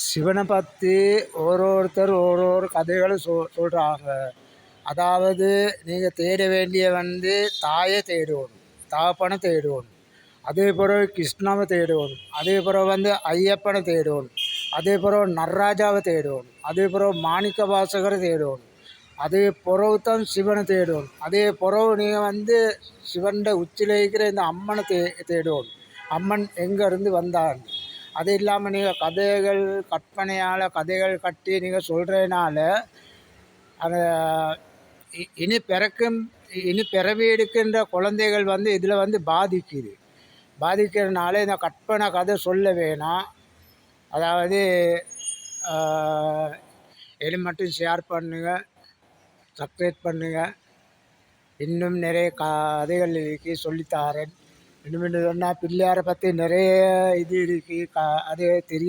சிவனை பற்றி ஒருத்தர் ஒரு கதைகளை சொல்கிறாங்க. அதாவது நீங்கள் தேட வேண்டிய தாயை தேடணும், தகப்பனை தேடணும், அதே பிறகு கிருஷ்ணாவை தேடணும், அதே பிறகு ஐயப்பனை தேடணும், அதே பிறகு நடராஜாவை தேடணும், அதே பிறகு மாணிக்க வாசகரை தேடணும், அதே பிறகு தான் சிவனை தேடணும், அதே பிறகு நீங்கள் சிவன் உச்சியில் இருக்கிற இந்த அம்மனை தேடணும். அம்மன் எங்கேருந்து வந்தாங்க. அது இல்லாமல் நீங்கள் கதைகள் கற்பனையால் கதைகள் கட்டி நீங்கள் சொல்கிறதுனால அதை இனி பிறவி எடுக்கின்ற குழந்தைகள் இதில் பாதிக்கிறதுனால இந்த கற்பனை கதை சொல்ல வேணாம். அதாவது இது மட்டும் ஷேர் பண்ணுங்கள், சப்ஸ்கிரைப் பண்ணுங்கள். இன்னும் நிறைய கதைகள் இருக்கு சொல்லித்தாரேன். இன்னும் சொன்னால் பிள்ளையாரை பற்றி நிறைய இது இருக்குது, அது தெரியாது.